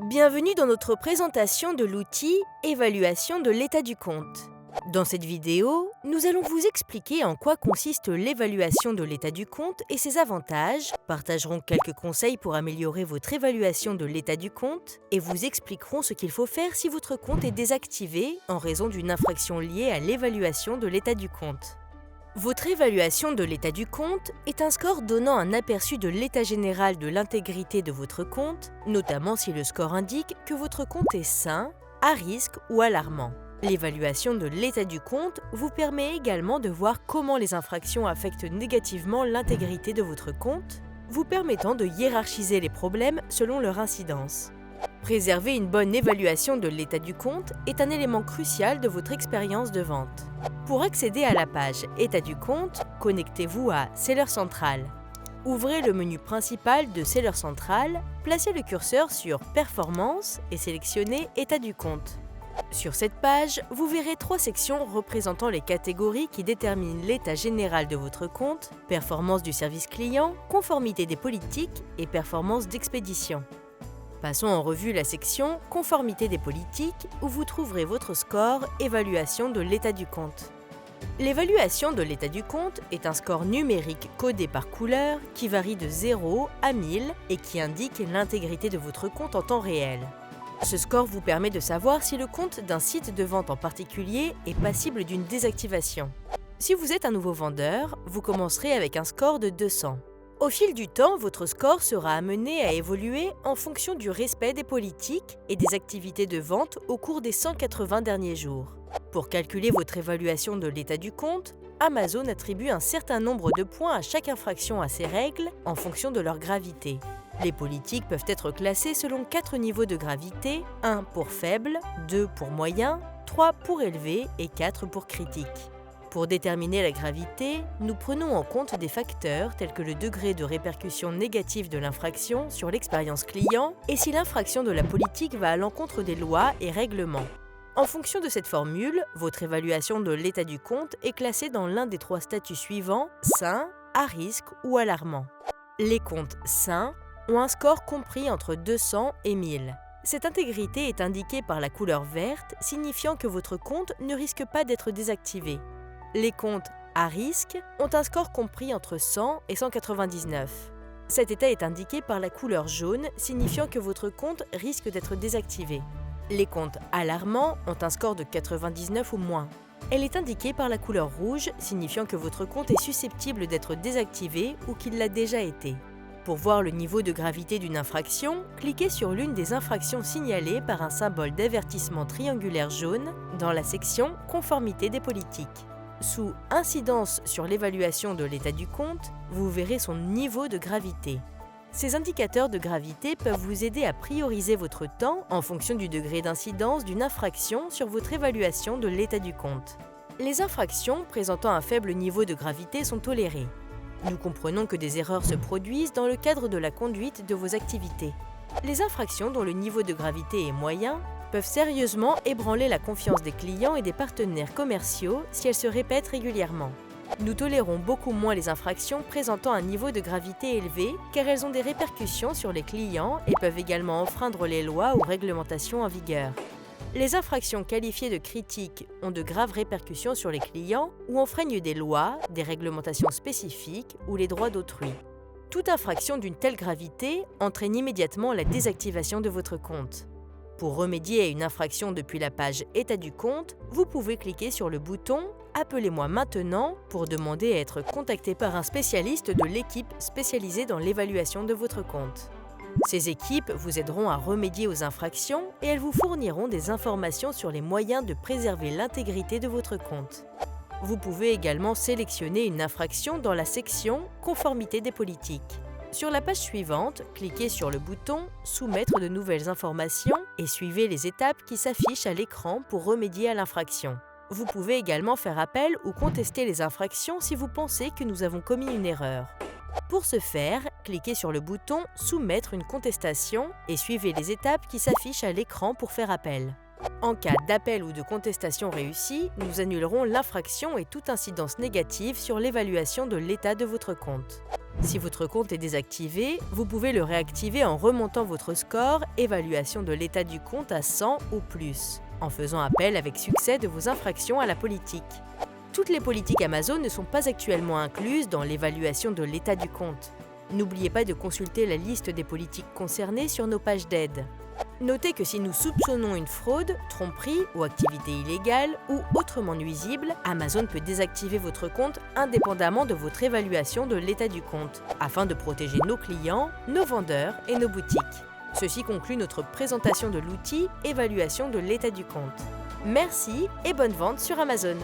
Bienvenue dans notre présentation de l'outil Évaluation de l'état du compte. Dans cette vidéo, nous allons vous expliquer en quoi consiste l'évaluation de l'état du compte et ses avantages, partagerons quelques conseils pour améliorer votre évaluation de l'état du compte et vous expliquerons ce qu'il faut faire si votre compte est désactivé en raison d'une infraction liée à l'évaluation de l'état du compte. Votre évaluation de l'état du compte est un score donnant un aperçu de l'état général de l'intégrité de votre compte, notamment si le score indique que votre compte est sain, à risque ou alarmant. L'évaluation de l'état du compte vous permet également de voir comment les infractions affectent négativement l'intégrité de votre compte, vous permettant de hiérarchiser les problèmes selon leur incidence. Préserver une bonne évaluation de l'état du compte est un élément crucial de votre expérience de vente. Pour accéder à la page État du compte, connectez-vous à Seller Central. Ouvrez le menu principal de Seller Central, placez le curseur sur Performance et sélectionnez État du compte. Sur cette page, vous verrez 3 sections représentant les catégories qui déterminent l'état général de votre compte, performance du service client, conformité des politiques et performance d'expédition. Passons en revue la section « Conformité des politiques » où vous trouverez votre score « Évaluation de l'état du compte ». L'évaluation de l'état du compte est un score numérique codé par couleur qui varie de 0 à 1000 et qui indique l'intégrité de votre compte en temps réel. Ce score vous permet de savoir si le compte d'un site de vente en particulier est passible d'une désactivation. Si vous êtes un nouveau vendeur, vous commencerez avec un score de 200. Au fil du temps, votre score sera amené à évoluer en fonction du respect des politiques et des activités de vente au cours des 180 derniers jours. Pour calculer votre évaluation de l'état du compte, Amazon attribue un certain nombre de points à chaque infraction à ces règles en fonction de leur gravité. Les politiques peuvent être classées selon 4 niveaux de gravité, 1 pour faible, 2 pour moyen, 3 pour élevé et 4 pour critique. Pour déterminer la gravité, nous prenons en compte des facteurs tels que le degré de répercussion négative de l'infraction sur l'expérience client et si l'infraction de la politique va à l'encontre des lois et règlements. En fonction de cette formule, votre évaluation de l'état du compte est classée dans l'un des 3 statuts suivants, sain, à risque ou alarmant. Les comptes sains ont un score compris entre 200 et 1000. Cette intégrité est indiquée par la couleur verte, signifiant que votre compte ne risque pas d'être désactivé. Les comptes à risque ont un score compris entre 100 et 199. Cet état est indiqué par la couleur jaune, signifiant que votre compte risque d'être désactivé. Les comptes alarmants ont un score de 99 ou moins. Elle est indiquée par la couleur rouge, signifiant que votre compte est susceptible d'être désactivé ou qu'il l'a déjà été. Pour voir le niveau de gravité d'une infraction, cliquez sur l'une des infractions signalées par un symbole d'avertissement triangulaire jaune dans la section « Conformité des politiques ». Sous « Incidence sur l'évaluation de l'état du compte », vous verrez son niveau de gravité. Ces indicateurs de gravité peuvent vous aider à prioriser votre temps en fonction du degré d'incidence d'une infraction sur votre évaluation de l'état du compte. Les infractions présentant un faible niveau de gravité sont tolérées. Nous comprenons que des erreurs se produisent dans le cadre de la conduite de vos activités. Les infractions dont le niveau de gravité est moyen peuvent sérieusement ébranler la confiance des clients et des partenaires commerciaux si elles se répètent régulièrement. Nous tolérons beaucoup moins les infractions présentant un niveau de gravité élevé car elles ont des répercussions sur les clients et peuvent également enfreindre les lois ou réglementations en vigueur. Les infractions qualifiées de critiques ont de graves répercussions sur les clients ou enfreignent des lois, des réglementations spécifiques ou les droits d'autrui. Toute infraction d'une telle gravité entraîne immédiatement la désactivation de votre compte. Pour remédier à une infraction depuis la page État du compte, vous pouvez cliquer sur le bouton « Appelez-moi maintenant » pour demander à être contacté par un spécialiste de l'équipe spécialisée dans l'évaluation de votre compte. Ces équipes vous aideront à remédier aux infractions et elles vous fourniront des informations sur les moyens de préserver l'intégrité de votre compte. Vous pouvez également sélectionner une infraction dans la section « Conformité des politiques ». Sur la page suivante, cliquez sur le bouton « Soumettre de nouvelles informations » et suivez les étapes qui s'affichent à l'écran pour remédier à l'infraction. Vous pouvez également faire appel ou contester les infractions si vous pensez que nous avons commis une erreur. Pour ce faire, cliquez sur le bouton « Soumettre une contestation » et suivez les étapes qui s'affichent à l'écran pour faire appel. En cas d'appel ou de contestation réussie, nous annulerons l'infraction et toute incidence négative sur l'évaluation de l'état de votre compte. Si votre compte est désactivé, vous pouvez le réactiver en remontant votre score évaluation de l'état du compte à 100 ou plus, en faisant appel avec succès de vos infractions à la politique. Toutes les politiques Amazon ne sont pas actuellement incluses dans l'évaluation de l'état du compte. N'oubliez pas de consulter la liste des politiques concernées sur nos pages d'aide. Notez que si nous soupçonnons une fraude, tromperie ou activité illégale ou autrement nuisible, Amazon peut désactiver votre compte indépendamment de votre évaluation de l'état du compte, afin de protéger nos clients, nos vendeurs et nos boutiques. Ceci conclut notre présentation de l'outil Évaluation de l'état du compte. Merci et bonne vente sur Amazon.